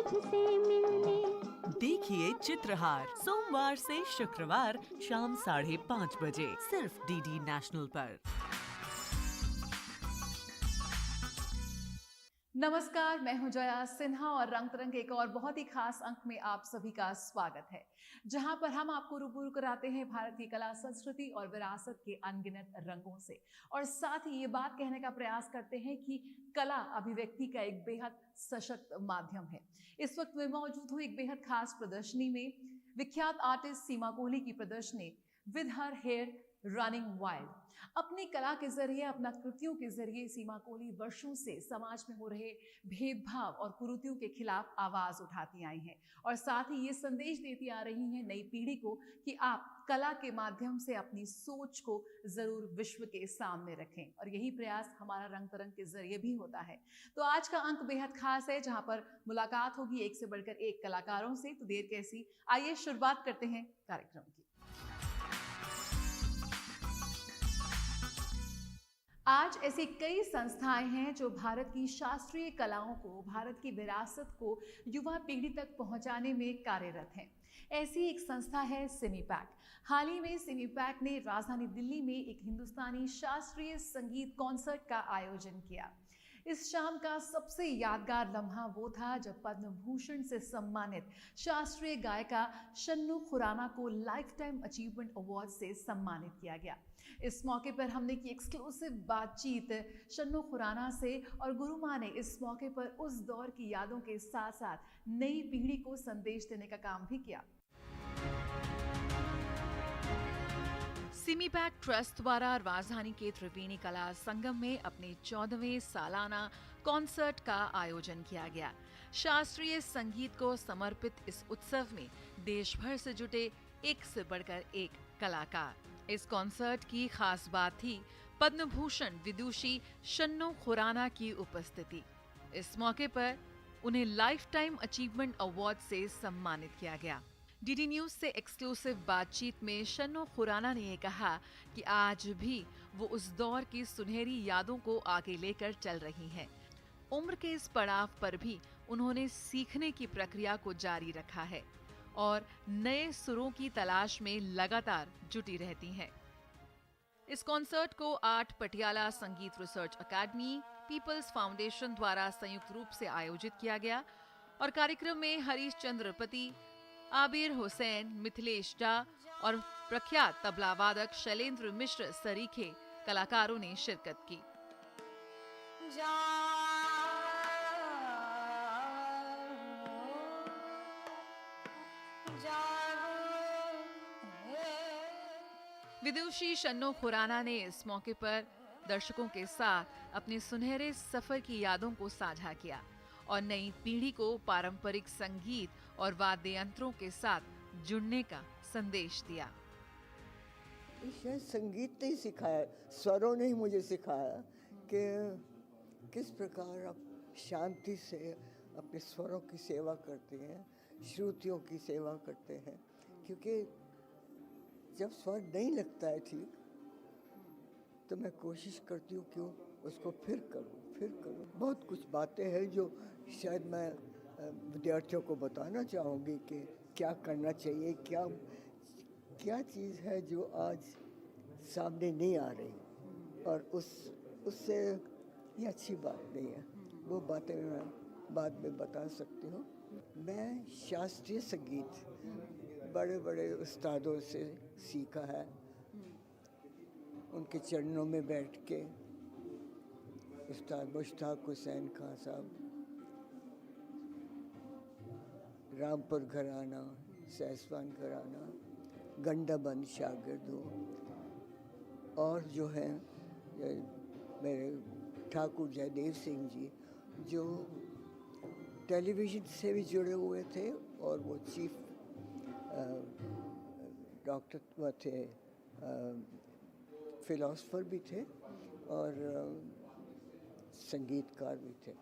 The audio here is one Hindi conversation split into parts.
तुझसे मिलने। देखिए चित्रहार सोमवार से शुक्रवार शाम 5:30 बजे सिर्फ डीडी नेशनल पर। नमस्कार, मैं हूं जया सिन्हा और रंग तरंग के एक और बहुत ही खास अंक में आप सभी का स्वागत है, जहां पर हम आपको रूबरू कराते हैं भारत की कला, संस्कृति और विरासत के अनगिनत रंगों से, और साथ ही ये बात कहने का प्रयास करते हैं कि कला अभिव्यक्ति का एक बेहद सशक्त माध्यम है। इस वक्त मैं मौजूद हूं एक बेहद खास प्रदर्शनी में, विख्यात आर्टिस्ट सीमा कोहली की प्रदर्शनी with her hair running wild. अपनी कला के जरिए, अपना कृतियों के जरिए सीमा कोहली वर्षों से समाज में हो रहे भेदभाव और कुरीतियों के खिलाफ आवाज उठाती आई हैं, और साथ ही ये संदेश देती आ रही हैं नई पीढ़ी को कि आप कला के माध्यम से अपनी सोच को जरूर विश्व के सामने रखें, और यही प्रयास हमारा रंग तरंग के जरिए भी होता है। तो आज का अंक बेहद खास है, जहां पर मुलाकात होगी एक से बढ़कर एक कलाकारों से। तो देर कैसी, आइए शुरुआत करते हैं कार्यक्रम की। आज ऐसी कई संस्थाएं हैं जो भारत की शास्त्रीय कलाओं को, भारत की विरासत को युवा पीढ़ी तक पहुंचाने में कार्यरत हैं। ऐसी एक संस्था है सिमीपैक। हाल ही में सिमीपैक ने राजधानी दिल्ली में एक हिंदुस्तानी शास्त्रीय संगीत कॉन्सर्ट का आयोजन किया। इस शाम का सबसे यादगार लम्हा वो था जब पद्म भूषण से सम्मानित शास्त्रीय गायिका शन्नू खुराना को लाइफ टाइम अचीवमेंट अवार्ड से सम्मानित किया गया। इस मौके पर हमने की एक्सक्लूसिव बातचीत शन्नू खुराना से, और गुरु माँ ने इस मौके पर उस दौर की यादों के साथ साथ नई पीढ़ी को संदेश देने का काम भी किया। सिमीपैक ट्रस्ट द्वारा राजधानी के त्रिवेणी कला संगम में अपने 14वें सालाना कॉन्सर्ट का आयोजन किया गया। शास्त्रीय संगीत को समर्पित इस उत्सव में देश भर से जुटे एक से बढ़कर एक कलाकार। इस कॉन्सर्ट की खास बात थी पद्म भूषण विदुषी शन्नू खुराना की उपस्थिति। इस मौके पर उन्हें लाइफ टाइम अचीवमेंट अवार्ड से सम्मानित किया गया। डीडी न्यूज से एक्सक्लूसिव बातचीत में शन्नू खुराना ने ये कहा कि आज भी वो उस दौर की सुनहरी यादों को आगे लेकर चल रही हैं। उम्र के इस पड़ाव पर भी उन्होंने सीखने की प्रक्रिया को जारी रखा है और नए सुरों की तलाश में लगातार जुटी रहती हैं। इस कॉन्सर्ट को आर्ट पटियाला संगीत रिसर्च अकेडमी, पीपल्स फाउंडेशन द्वारा संयुक्त रूप से आयोजित किया गया, और कार्यक्रम में हरीश चंद्रपति, आबिर हुसैन, मिथिलेश डा और प्रख्यात तबला वादक शैलेंद्र मिश्र सरीखे कलाकारों ने शिरकत की। विदुषी शन्नू खुराना ने इस मौके पर दर्शकों के साथ अपने सुनहरे सफर की यादों को साझा किया और नई पीढ़ी को पारंपरिक संगीत और वाद्य यंत्रों के साथ जुड़ने का संदेश दिया। शायद संगीत ने ही सिखाया, स्वरों ने ही मुझे सिखाया कि किस प्रकार आप शांति से अपने स्वरों की सेवा करते हैं, श्रुतियों की सेवा करते हैं। क्योंकि जब स्वर नहीं लगता है ठीक, तो मैं कोशिश करती हूँ क्यों उसको फिर करूँ। बहुत कुछ बातें हैं जो शायद मैं विद्यार्थियों को बताना चाहूँगी कि क्या करना चाहिए, क्या चीज़ है जो आज सामने नहीं आ रही, और उससे ये अच्छी बात नहीं है। वो बातें मैं बाद में बता सकती हूँ। मैं शास्त्रीय संगीत बड़े बड़े उस्तादों से सीखा है, उनके चरणों में बैठ के। उस्ताद मुश्ताक हुसैन खां साहब, रामपुर घराना, सैसवान घराना, गंडाबंद शागिर्द हूँ, और जो हैं मेरे ठाकुर जयदेव सिंह जी, जो टेलीविज़न से भी जुड़े हुए थे, और वो चीफ डॉक्टर थे, फिलोसफर भी थे और संगीतकार भी थे।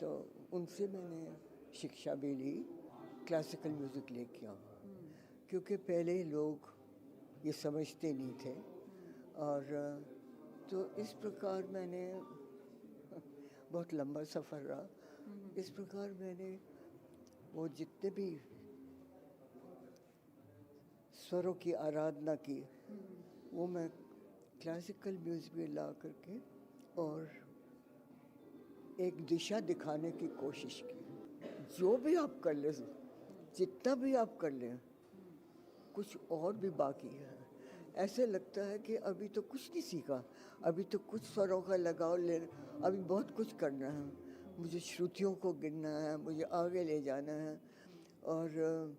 तो उनसे मैंने शिक्षा भी ली, क्लासिकल म्यूज़िक लेके आऊँ, क्योंकि पहले लोग ये समझते नहीं थे। और तो इस प्रकार मैंने बहुत लंबा सफ़र रहा, इस प्रकार मैंने वो जितने भी स्वरों की आराधना की, वो मैं क्लासिकल म्यूजिक में ला करके और एक दिशा दिखाने की कोशिश की। जो भी आप कर लें, जितना भी आप कर लें, कुछ और भी बाकी है। ऐसे लगता है कि अभी तो कुछ नहीं सीखा, अभी तो कुछ स्वरों का लगाव ले, अभी बहुत कुछ करना है, मुझे श्रुतियों को गिनना है, मुझे आगे ले जाना है। और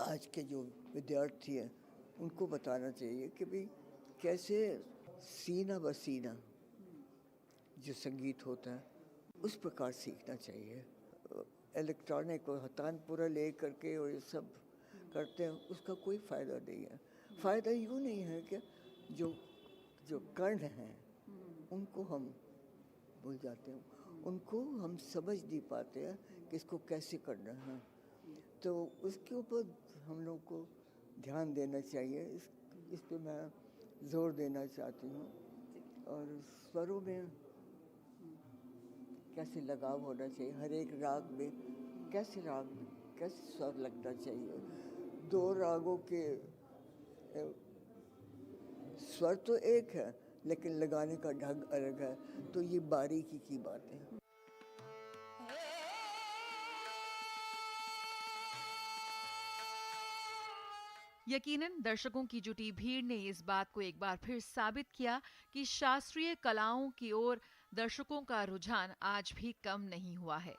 आज के जो विद्यार्थी हैं उनको बताना चाहिए कि भाई कैसे सीना ब सीना जो संगीत होता है उस प्रकार सीखना चाहिए। इलेक्ट्रॉनिक और तानपुरा ले करके और ये सब करते हैं, उसका कोई फ़ायदा नहीं है। फ़ायदा यूँ नहीं है कि जो कर्ण हैं उनको हम भूल जाते हैं, उनको हम समझ नहीं पाते हैं कि इसको कैसे करना है। तो उसके ऊपर हम लोग को ध्यान देना चाहिए, इस पे मैं ज़ोर देना चाहती हूँ। और स्वरों में कैसे लगाव होना चाहिए, हर एक राग में कैसे स्वर लगना चाहिए। दो रागों के स्वर तो एक है लेकिन लगाने का ढंग अलग है, तो ये बारीकी की बात है। यकीनन दर्शकों की जुटी भीड़ ने इस बात को एक बार फिर साबित किया कि शास्त्रीय कलाओं की ओर दर्शकों का रुझान आज भी कम नहीं हुआ है।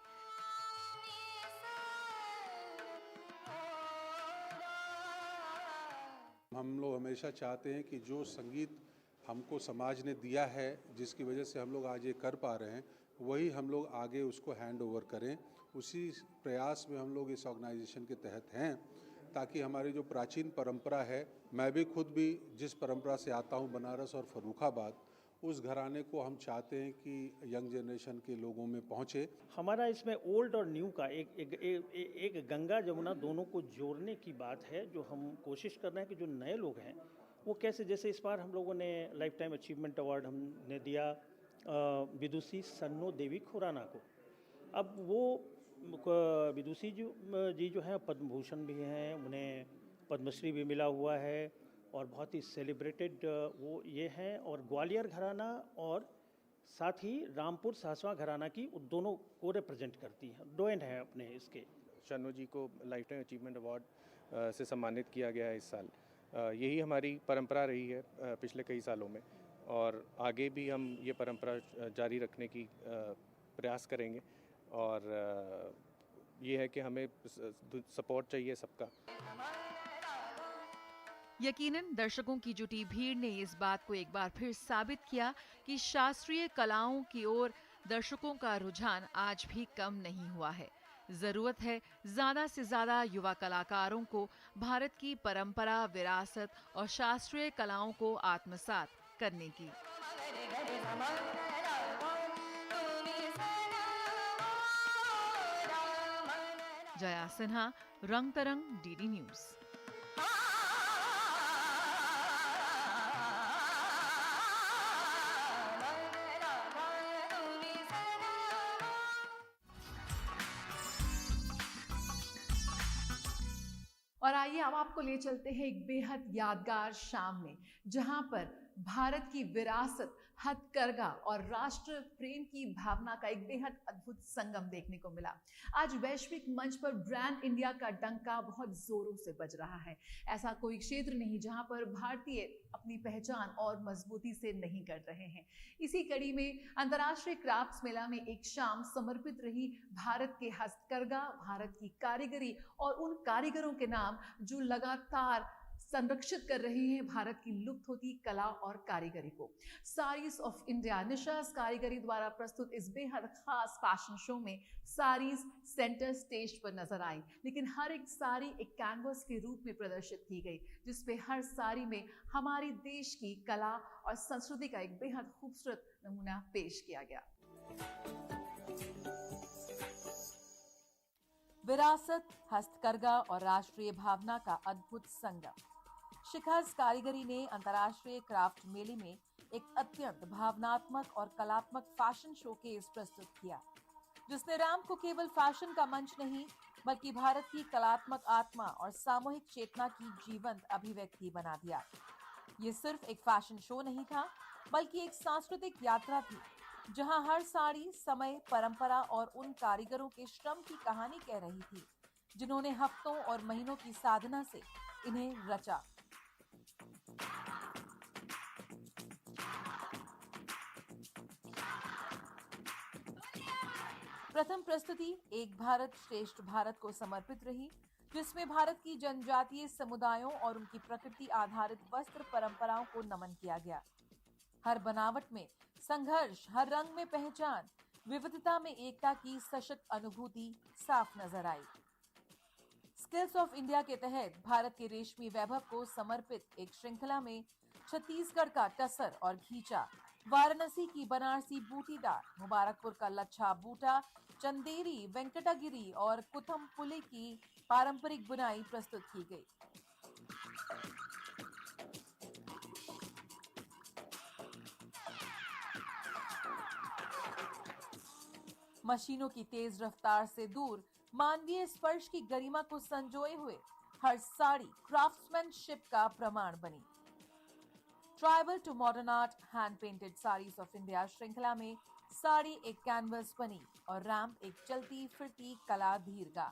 हम लोग हमेशा चाहते हैं कि जो संगीत हमको समाज ने दिया है, जिसकी वजह से हम लोग आज ये कर पा रहे हैं, वही हम लोग आगे उसको हैंड ओवर करें। उसी प्रयास में हम लोग इस ऑर्गेनाइजेशन के तहत हैं, ताकि हमारी जो प्राचीन परंपरा है, मैं भी खुद भी जिस परंपरा से आता हूँ, बनारस और फर्रुखाबाद, उस घराने को हम चाहते हैं कि यंग जनरेशन के लोगों में पहुँचे। हमारा इसमें ओल्ड और न्यू का एक गंगा जमुना दोनों को जोड़ने की बात है, जो हम कोशिश कर रहे हैं कि जो नए लोग हैं वो कैसे, जैसे इस बार हम लोगों ने लाइफ टाइम अचीवमेंट अवार्ड हमने दिया विदुषी सन्नो देवी खुराना को। अब वो विदुषी जी जो हैं पद्म भूषण भी हैं, उन्हें पद्मश्री भी मिला हुआ है और बहुत ही सेलिब्रेटेड वो ये हैं, और ग्वालियर घराना और साथ ही रामपुर सासवा घराना की दोनों को रिप्रेजेंट करती हैं, डोएन है अपने इसके। शन्नो जी को लाइफ टाइम अचीवमेंट अवार्ड से सम्मानित किया गया है इस साल। यही हमारी परंपरा रही है पिछले कई सालों में, और आगे भी हम ये परंपरा जारी रखने की प्रयास करेंगे। और ये है कि हमें सपोर्ट चाहिए सबका। यकीनन दर्शकों की जुटी भीड़ ने इस बात को एक बार फिर साबित किया कि शास्त्रीय कलाओं की ओर दर्शकों का रुझान आज भी कम नहीं हुआ है। जरूरत है ज्यादा से ज्यादा युवा कलाकारों को भारत की परंपरा, विरासत और शास्त्रीय कलाओं को आत्मसात करने की। जया सिन्हा, रंग तरंग, डीडी न्यूज। और आइए अब आपको ले चलते हैं एक बेहद यादगार शाम में, जहां पर भारत की विरासत, हथकरघा और राष्ट्र प्रेम की भावना का एक बेहद अद्भुत संगम देखने को मिला। आज वैश्विक मंच पर ब्रांड इंडिया का डंका बहुत जोरों से बज रहा है। ऐसा कोई क्षेत्र नहीं जहां पर भारतीय अपनी पहचान और मजबूती से नहीं कर रहे हैं। इसी कड़ी में अंतर्राष्ट्रीय क्राफ्ट्स मेला में एक शाम समर्पित रही भारत के हस्तकरघा, भारत की कारीगरी और उन कारीगरों के नाम जो लगातार संरक्षित कर रहे हैं भारत की लुप्त होती कला और कारीगरी को। साड़ीज ऑफ इंडिया निशास कारीगरी द्वारा प्रस्तुत इस बेहद खास फैशन शो में साड़ीज सेंटर स्टेज पर नजर आई, लेकिन हर एक साड़ी एक कैनवस के रूप में प्रदर्शित की गई, जिसपे हर साड़ी में हमारे देश की कला और संस्कृति का एक बेहद खूबसूरत नमूना पेश किया गया। विरासत, हस्तकरघा और राष्ट्रीय भावना का अद्भुत संगम। शिखर्स कारीगरी ने अंतर्राष्ट्रीय क्राफ्ट मेले में एक अत्यंत भावनात्मक और कलात्मक फैशन शोकेस प्रस्तुत किया। जिसने रैंप को केवल फैशन का मंच नहीं बल्कि भारत की कलात्मक आत्मा और सामूहिक चेतना की जीवंत अभिव्यक्ति बना दिया। ये सिर्फ एक फैशन शो नहीं था, बल्कि एक सांस्कृतिक यात्रा थी, जहां हर साड़ी समय, परंपरा और उन कारीगरों के श्रम की कहानी कह रही थी, जिन्होंने हफ्तों और महीनों की साधना से इन्हें रचा। प्रथम प्रस्तुति एक भारत श्रेष्ठ भारत को समर्पित रही, जिसमें भारत की जनजातीय समुदायों और उनकी प्रकृति आधारित वस्त्र परंपराओं को नमन किया गया। हर बनावट में संघर्ष, हर रंग में पहचान, विविधता में एकता की सशक्त अनुभूति साफ नजर आई। स्किल्स ऑफ इंडिया के तहत भारत के रेशमी वैभव को समर्पित एक श्रृंखला में छत्तीसगढ़ का टसर और घीचा, वाराणसी की बनारसी बूटीदार, मुबारकपुर का लच्छा बूटा, चंदेरी, वेंकटागिरी और कुथमपुली की पारंपरिक बुनाई प्रस्तुत की गई। मशीनों की तेज रफ्तार से दूर मानवीय स्पर्श की गरिमा को संजोए हुए हर साड़ी क्राफ्ट्समैनशिप का प्रमाण बनी। Tribal to modern art hand painted saris of India श्रृंखला में साड़ी एक कैनवस बनी और रैंप एक चलती फिरती कला दीर्घा।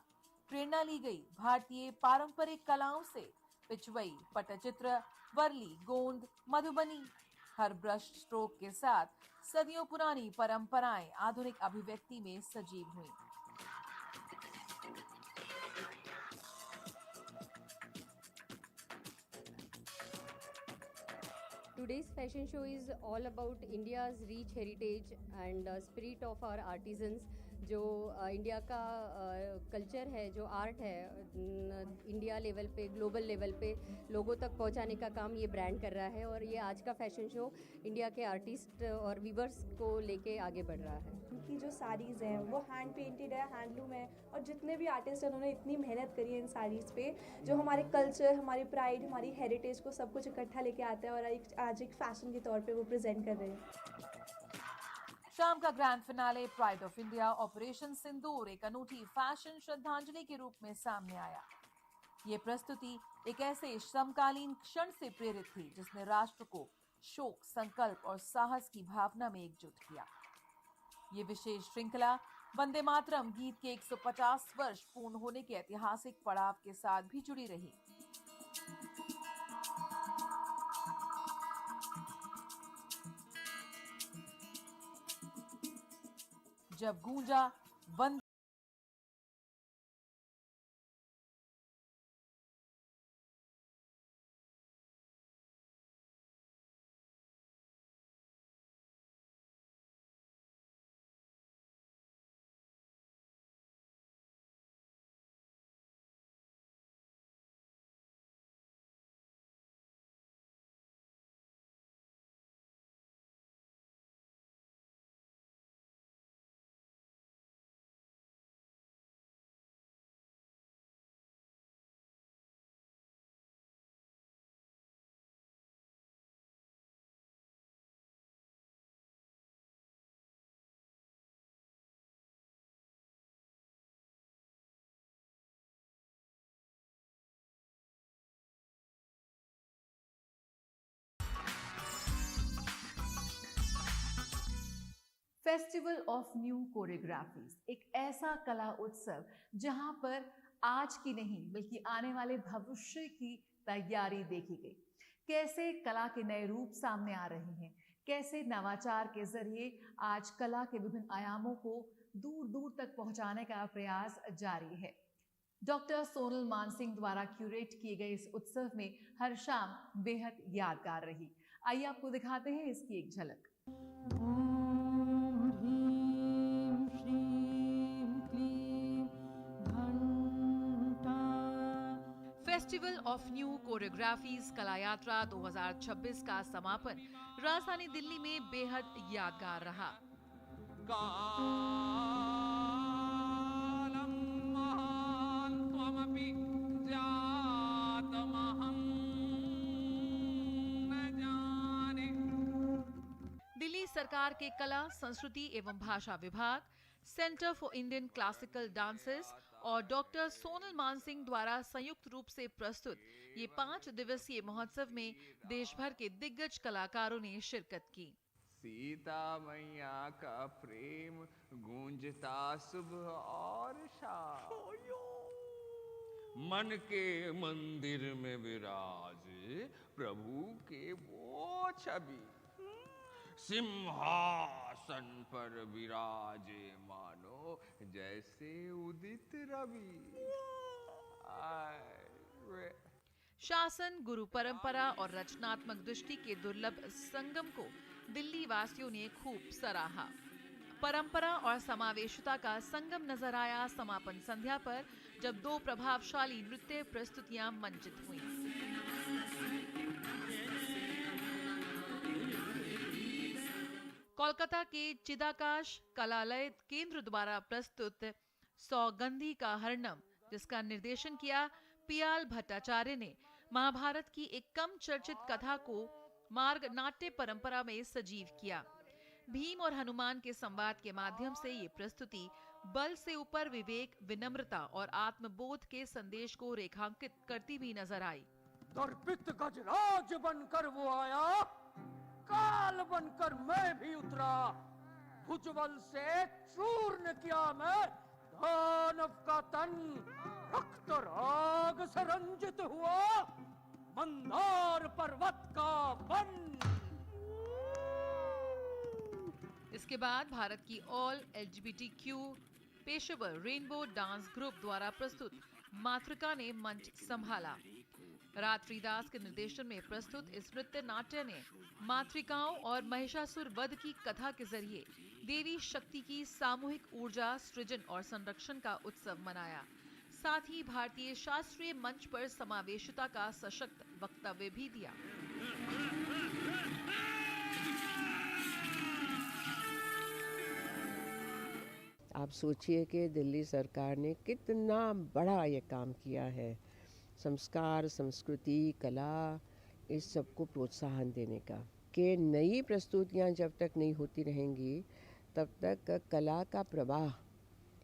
प्रेरणा ली गई भारतीय पारंपरिक कलाओं से, पिचवई, पटचित्र, वर्ली, गोंद, मधुबनी। हर ब्रश स्ट्रोक के साथ सदियों पुरानी परंपराएं आधुनिक अभिव्यक्ति में सजीव हुई। Today's fashion show is all about India's rich heritage and spirit of our artisans. जो इंडिया का कल्चर है, जो आर्ट है, इंडिया लेवल पे, ग्लोबल लेवल पे लोगों तक पहुंचाने का काम ये ब्रांड कर रहा है। और ये आज का फैशन शो इंडिया के आर्टिस्ट और वीवर्स को लेके आगे बढ़ रहा है। उनकी जो साड़ीज़ हैं वो हैंड पेंटेड है, हैंडलूम है, और जितने भी आर्टिस्ट हैं उन्होंने इतनी मेहनत करी है इन साड़ीज़ पे, जो हमारे कल्चर, हमारी प्राइड, हमारी हेरिटेज को सब कुछ इकट्ठा लेके आता है और आज एक फैशन के तौर पे वो प्रेजेंट कर रहे हैं। शाम का grand finale pride of India operation Sindoor एक अनूठी फैशन श्रद्धांजलि के रूप में सामने आया। ये प्रस्तुति एक ऐसे समकालीन क्षण से प्रेरित थी जिसने राष्ट्र को शोक, संकल्प और साहस की भावना में एकजुट किया। ये विशेष श्रृंखला वंदे मातरम गीत के 150 वर्ष पूर्ण होने के ऐतिहासिक पड़ाव के साथ भी जुड़ी रही। जब गूंजा वंदे फेस्टिवल ऑफ न्यू कोरियोग्राफीज, एक ऐसा कला उत्सव जहां पर आज की नहीं बल्कि आने वाले भविष्य की तैयारी देखी गई। कैसे कला के नए रूप सामने आ रहे हैं, कैसे नवाचार के जरिए आज कला के विभिन्न आयामों को दूर दूर तक पहुंचाने का प्रयास जारी है। डॉक्टर सोनल मानसिंह द्वारा क्यूरेट किए गए इस उत्सव में हर शाम बेहद यादगार रही। आइए आपको दिखाते हैं इसकी एक झलक। फेस्टिवल ऑफ न्यू कोरियोग्राफीज कला यात्रा 2026 का समापन राजधानी दिल्ली में बेहद यादगार रहा। दिल्ली सरकार के कला, संस्कृति एवं भाषा विभाग, centre for Indian classical dances और डॉक्टर सोनल मानसिंह द्वारा संयुक्त रूप से प्रस्तुत ये 5 दिवसीय महोत्सव में देश भर के दिग्गज कलाकारों ने शिरकत की। सीता मैया का प्रेम गूंजता सुबह और शाम, मन के मंदिर में विराजे प्रभु के वो छवि, सिंहासन पर विराजे मानो जैसे उदित रवि। शासन, गुरु परंपरा और रचनात्मक दृष्टि के दुर्लभ संगम को दिल्ली वासियों ने खूब सराहा। परंपरा और समावेशिता का संगम नजर आया समापन संध्या पर, जब 2 प्रभावशाली नृत्य प्रस्तुतियां मंचित हुईं। कोलकाता के चिदाकाश कलालय केंद्र द्वारा प्रस्तुत सौगंधी का हरनम, जिसका निर्देशन किया पियाल भट्टाचार्य ने, महाभारत की एक कम चर्चित कथा को मार्ग नाट्य परंपरा में सजीव किया। भीम और हनुमान के संवाद के माध्यम से ये प्रस्तुति बल से ऊपर विवेक, विनम्रता और आत्मबोध के संदेश को रेखांकित करती भी नजर आई। दर्पित गजराज बनकर वो आया, काल बनकर मैं भी उतरा, भुजबल से चूर्ण किया मैं दानव का तन, रक्त राग से रंजित हुआ मंदार पर्वत का वन। इसके बाद भारत की ऑल LGBTQ पेशेवर रेनबो डांस ग्रुप द्वारा प्रस्तुत मातृका ने मंच संभाला। रात्रि दास के निर्देशन में प्रस्तुत इस नृत्य नाट्य ने मातृकाओं और महिषासुर वध की कथा के जरिए देवी शक्ति की सामूहिक ऊर्जा, सृजन और संरक्षण का उत्सव मनाया। साथ ही भारतीय शास्त्रीय मंच पर समावेशिता का सशक्त वक्तव्य भी दिया। आप सोचिए कि दिल्ली सरकार ने कितना बड़ा ये काम किया है, संस्कार, संस्कृति, कला, इस सब को प्रोत्साहन देने का। कि नई प्रस्तुतियाँ जब तक नहीं होती रहेंगी तब तक कला का प्रवाह,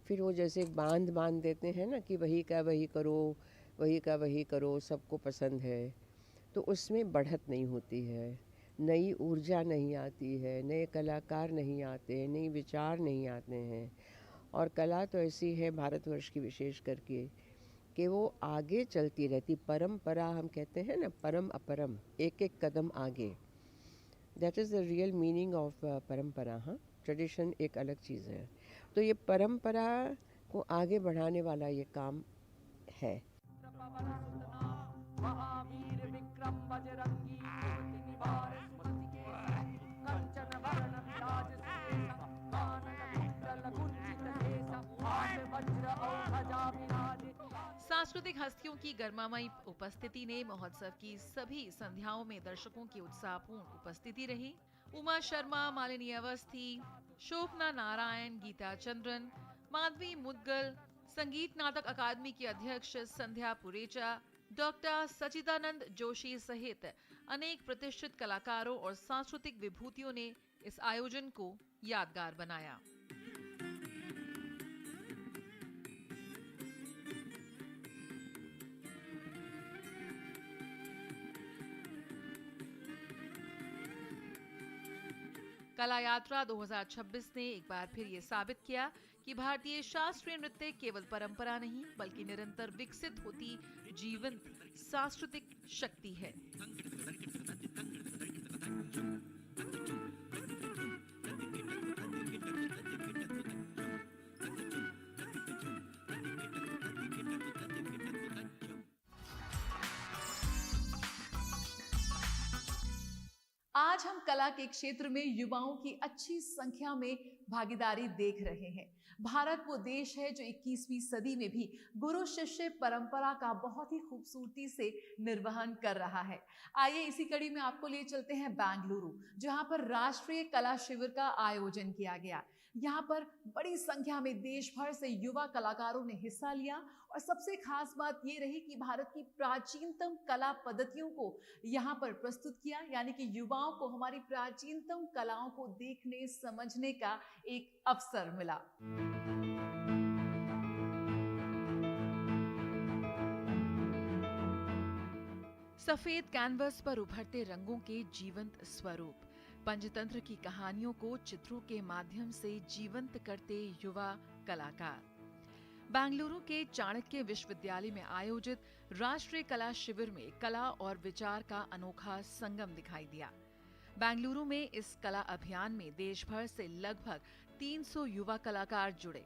फिर वो जैसे बांध देते हैं ना कि वही का वही करो, वही का वही करो, सबको पसंद है, तो उसमें बढ़त नहीं होती है, नई ऊर्जा नहीं आती है, नए कलाकार नहीं आते, नए विचार नहीं आते हैं। और कला तो ऐसी है भारतवर्ष की विशेष करके कि वो आगे चलती रहती। परंपरा हम कहते हैं ना, परम अपरम, एक एक कदम आगे। That is the real meaning of परंपरा। हाँ, ट्रेडिशन एक अलग चीज़ है। तो ये परंपरा को आगे बढ़ाने वाला ये काम है। महावीर विक्रम बजरंगी निवार सुमति के कंचन वरण विराज सुवेश कानन कुंडल कुंचित केश हाथ वज्र औ विराज। सांस्कृतिक हस्तियों की गर्मामयी उपस्थिति ने महोत्सव की सभी संध्याओं में दर्शकों की उत्साहपूर्ण उपस्थिति रही। उमा शर्मा, मालिनी अवस्थी, शोभना नारायण, गीता चंद्रन, माधवी मुदगल, संगीत नाटक अकादमी की अध्यक्ष संध्या पुरेचा, डॉक्टर सचिदानंद जोशी सहित अनेक प्रतिष्ठित कलाकारों और सांस्कृतिक विभूतियों ने इस आयोजन को यादगार बनाया। कला यात्रा 2026 ने एक बार फिर ये साबित किया कि भारतीय शास्त्रीय नृत्य केवल परंपरा नहीं बल्कि निरंतर विकसित होती जीवंत सांस्कृतिक शक्ति है। आज हम कला के क्षेत्र में युवाओं की अच्छी संख्या में भागीदारी देख रहे हैं। भारत वो देश है जो 21वीं सदी में भी गुरु शिष्य परंपरा का बहुत ही खूबसूरती से निर्वहन कर रहा है। आइए इसी कड़ी में आपको ले चलते हैं बेंगलुरु, जहां पर राष्ट्रीय कला शिविर का आयोजन किया गया। यहाँ पर बड़ी संख्या में देश भर से युवा कलाकारों ने हिस्सा लिया और सबसे खास बात ये रही कि भारत की प्राचीनतम कला पद्धतियों को यहाँ पर प्रस्तुत किया, यानी कि युवाओं को हमारी प्राचीनतम कलाओं को देखने समझने का एक अवसर मिला। सफेद कैनवस पर उभरते रंगों के जीवंत स्वरूप, पंचतंत्र की कहानियों को चित्रों के माध्यम से जीवंत करते युवा कलाकार। बेंगलुरु के चाणक्य विश्वविद्यालय में आयोजित राष्ट्रीय कला शिविर में कला और विचार का अनोखा संगम दिखाई दिया। बेंगलुरु में इस कला अभियान में देश भर से लगभग 300 युवा कलाकार जुड़े।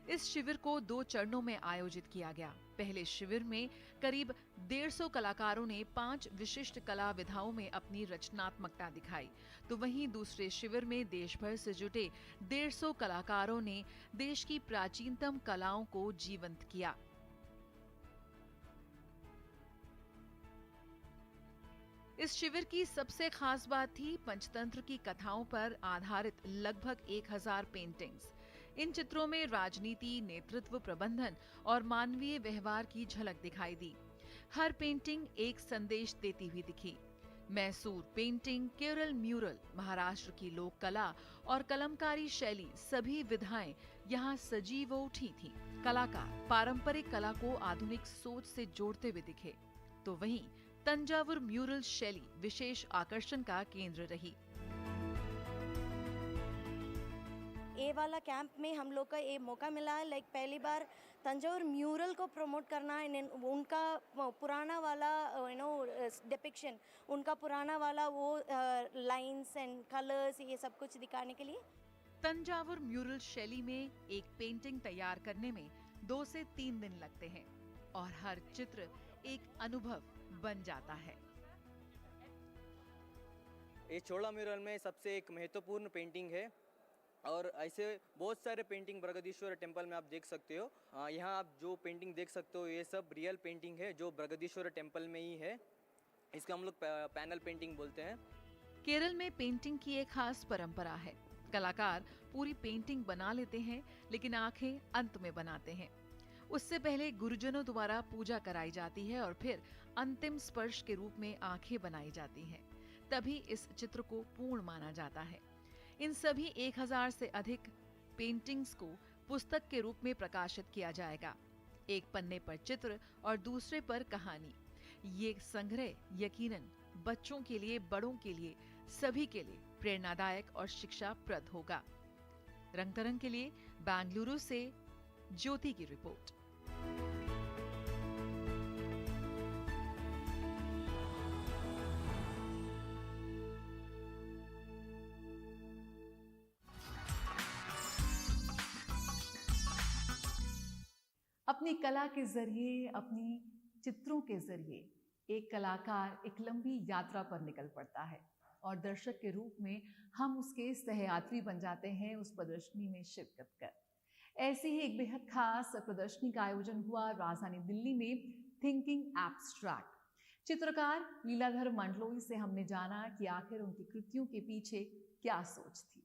इस शिविर को 2 चरणों में आयोजित किया गया। पहले शिविर में करीब 150 कलाकारों ने 5 विशिष्ट कला विधाओं में अपनी रचनात्मकता दिखाई, तो वहीं दूसरे शिविर में देश भर से जुटे 150 कलाकारों ने देश की प्राचीनतम कलाओं को जीवंत किया। इस शिविर की सबसे खास बात थी पंचतंत्र की कथाओं पर आधारित लगभग 1000 पेंटिंग्स। इन चित्रों में राजनीति, नेतृत्व, प्रबंधन और मानवीय व्यवहार की झलक दिखाई दी। हर पेंटिंग एक संदेश देती हुई दिखी। मैसूर पेंटिंग, केरल म्यूरल, महाराष्ट्र की लोक कला और कलमकारी शैली, सभी विधाएं यहाँ सजीव उठी थीं। कलाकार पारंपरिक कला को आधुनिक सोच से जोड़ते हुए दिखे, तो वहीं तंजावुर म्यूरल शैली विशेष आकर्षण का केंद्र रही। ये वाला कैंप में हम लोग का ये मौका मिला है, लाइक पहली बार तंजावुर म्यूरल को प्रमोट करना, उनका पुराना वाला डिपिक्शन, उनका पुराना वाला वो लाइंस एंड कलर्स, ये सब कुछ दिखाने के लिए। तंजावुर म्यूरल शैली में एक पेंटिंग तैयार करने में 2 से 3 दिन लगते हैं और हर चित्र एक अनुभव बन जाता है। ये चोला म्यूरल में सबसे एक महत्वपूर्ण पेंटिंग है और ऐसे बहुत सारे पेंटिंग बृहदीश्वर टेम्पल में आप देख सकते हो। यहाँ आप जो पेंटिंग देख सकते हो ये सब रियल पेंटिंग है जो बृहदीश्वर टेम्पल में ही है। इसका हम लोग पैनल पेंटिंग बोलते हैं। केरल में पेंटिंग की एक खास परंपरा है। कलाकार पूरी पेंटिंग बना लेते हैं लेकिन आंखें अंत में बनाते हैं। उससे पहले गुरुजनों द्वारा पूजा कराई जाती है और फिर अंतिम स्पर्श के रूप में आंखें बनाई जाती हैं। तभी इस चित्र को पूर्ण माना जाता है। इन सभी 1000 से अधिक पेंटिंग्स को पुस्तक के रूप में प्रकाशित किया जाएगा। एक पन्ने पर चित्र और दूसरे पर कहानी। ये संग्रह यकीनन बच्चों के लिए, बड़ों के लिए, सभी के लिए प्रेरणादायक और शिक्षाप्रद होगा। रंगतरंग के लिए बेंगलुरु से ज्योति की रिपोर्ट। अपनी कला के जरिए, अपनी चित्रों के जरिए एक कलाकार एक लंबी यात्रा पर निकल पड़ता है और दर्शक के रूप में हम उसके सहयात्री बन जाते हैं उस प्रदर्शनी में शिरकत कर। ऐसी ही एक बेहद खास प्रदर्शनी का आयोजन हुआ राजधानी दिल्ली में, थिंकिंग एब्स्ट्रैक्ट। चित्रकार लीलाधर मंडलोई से हमने जाना कि आखिर उनकी कृतियों के पीछे क्या सोच थी।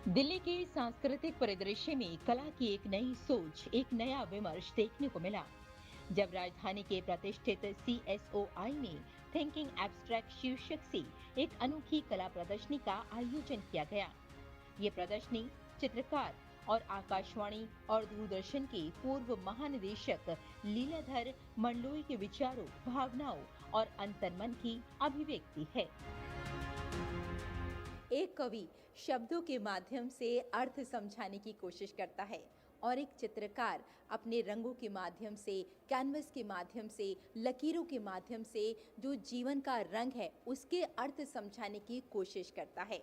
दिल्ली के सांस्कृतिक परिदृश्य में कला की एक नई सोच, एक नया विमर्श देखने को मिला जब राजधानी के प्रतिष्ठित CSOI में थिंकिंग एब्स्ट्रैक्ट शीर्षक से एक अनोखी कला प्रदर्शनी का आयोजन किया गया। ये प्रदर्शनी चित्रकार और आकाशवाणी और दूरदर्शन के पूर्व महानिदेशक लीलाधर मंडलोई के विचारों, भावनाओं और अंतर्मन की अभिव्यक्ति है। एक कवि शब्दों के माध्यम से अर्थ समझाने की कोशिश करता है और एक चित्रकार अपने रंगों के माध्यम से, कैनवस के माध्यम से, लकीरों के माध्यम से जो जीवन का रंग है उसके अर्थ समझाने की कोशिश करता है।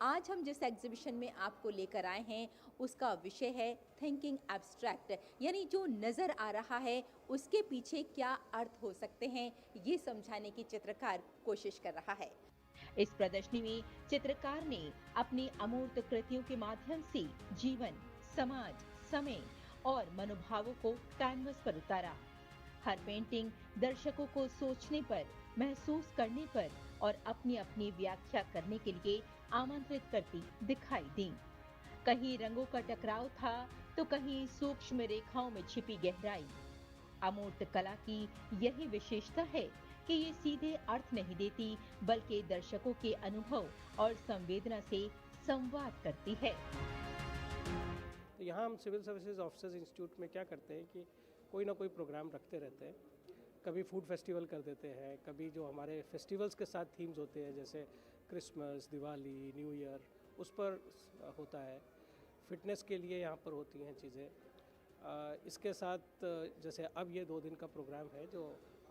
आज हम जिस एग्जीबिशन में आपको लेकर आए हैं उसका विषय है थिंकिंग एब्स्ट्रैक्ट, यानी जो नज़र आ रहा है उसके पीछे क्या अर्थ हो सकते हैं, ये समझाने की चित्रकार कोशिश कर रहा है। इस प्रदर्शनी में चित्रकार ने अपनी अमूर्त कृतियों के माध्यम से जीवन, समाज, समय और मनोभावों को कैनवस पर उतारा। हर पेंटिंग दर्शकों को सोचने पर, महसूस करने पर और अपनी अपनी व्याख्या करने के लिए आमंत्रित करती दिखाई दी। कहीं रंगों का टकराव था तो कहीं सूक्ष्म रेखाओं में छिपी गहराई। अमूर्त कला की यही विशेषता है कि ये सीधे अर्थ नहीं देती, बल्कि दर्शकों के अनुभव और संवेदना से संवाद करती है। तो यहाँ हम सिविल सर्विसेज ऑफिसर्स इंस्टीट्यूट में क्या करते हैं कि कोई ना कोई प्रोग्राम रखते रहते हैं। कभी फूड फेस्टिवल कर देते हैं, कभी जो हमारे फेस्टिवल्स के साथ थीम्स होते हैं जैसे क्रिसमस, दिवाली, न्यू ईयर, उस पर होता है। फिटनेस के लिए यहाँ पर होती हैं चीज़ें। इसके साथ जैसे अब ये 2 दिन का प्रोग्राम है जो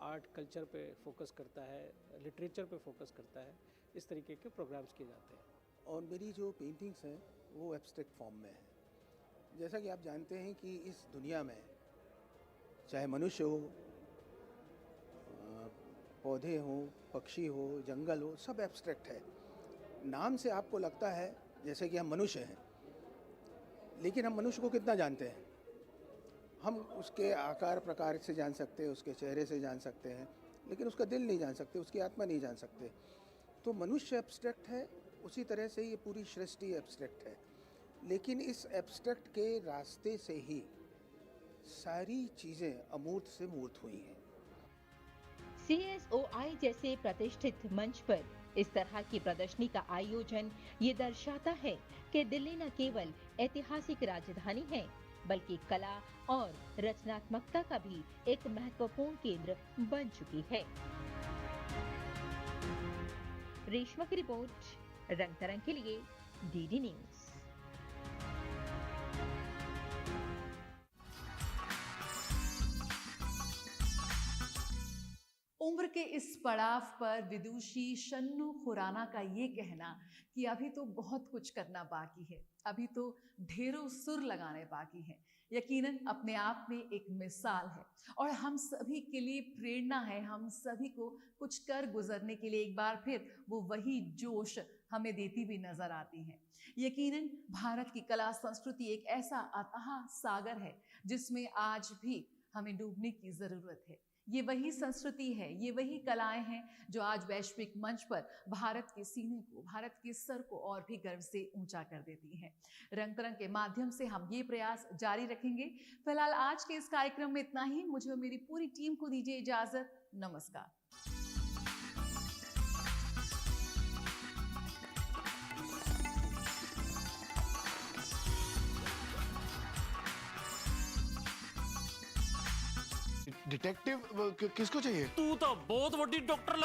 आर्ट कल्चर पे फोकस करता है, लिटरेचर पे फोकस करता है। इस तरीके के प्रोग्राम्स किए जाते हैं। और मेरी जो पेंटिंग्स हैं वो एब्स्ट्रैक्ट फॉर्म में है। जैसा कि आप जानते हैं कि इस दुनिया में चाहे मनुष्य हो, पौधे हो, पक्षी हो, जंगल हो, सब एब्स्ट्रैक्ट है। नाम से आपको लगता है जैसे कि हम मनुष्य हैं, लेकिन हम मनुष्य को कितना जानते हैं? हम उसके आकार प्रकार से जान सकते हैं, उसके चेहरे से जान सकते हैं, लेकिन उसका दिल नहीं जान सकते, उसकी आत्मा नहीं जान सकते। तो मनुष्य एब्स्ट्रैक्ट है, उसी तरह से ये पूरी सृष्टि एब्स्ट्रैक्ट है। लेकिन इस एब्स्ट्रैक्ट के रास्ते से ही सारी चीज़ें अमूर्त से मूर्त हुई हैं। CSOI जैसे प्रतिष्ठित मंच पर इस तरह की प्रदर्शनी का आयोजन ये दर्शाता है कि दिल्ली न केवल ऐतिहासिक राजधानी है, बल्कि कला और रचनात्मकता का भी एक महत्वपूर्ण केंद्र बन चुकी है। रेशमा की रिपोर्ट, रंग तरंग के लिए DD न्यूज। उम्र के इस पड़ाव पर विदुषी शन्नु खुराना का ये कहना कि अभी तो बहुत कुछ करना बाकी है, अभी तो ढेरों सुर लगाने बाकी हैं, यकीनन अपने आप में एक मिसाल है और हम सभी के लिए प्रेरणा है। हम सभी को कुछ कर गुजरने के लिए एक बार फिर वो वही जोश हमें देती भी नजर आती है। यकीनन भारत की कला संस्कृति एक ऐसा अथाह सागर है जिसमें आज भी हमें डूबने की जरूरत है। ये वही संस्कृति है, ये वही कलाएं हैं जो आज वैश्विक मंच पर भारत के सीने को, भारत के सर को और भी गर्व से ऊंचा कर देती हैं। रंग तरंग के माध्यम से हम ये प्रयास जारी रखेंगे। फिलहाल आज के इस कार्यक्रम में इतना ही। मुझे और मेरी पूरी टीम को दीजिए इजाजत। नमस्कार। डिटेक्टिव किसको चाहिए? तू तो बहुत बड़ी डॉक्टर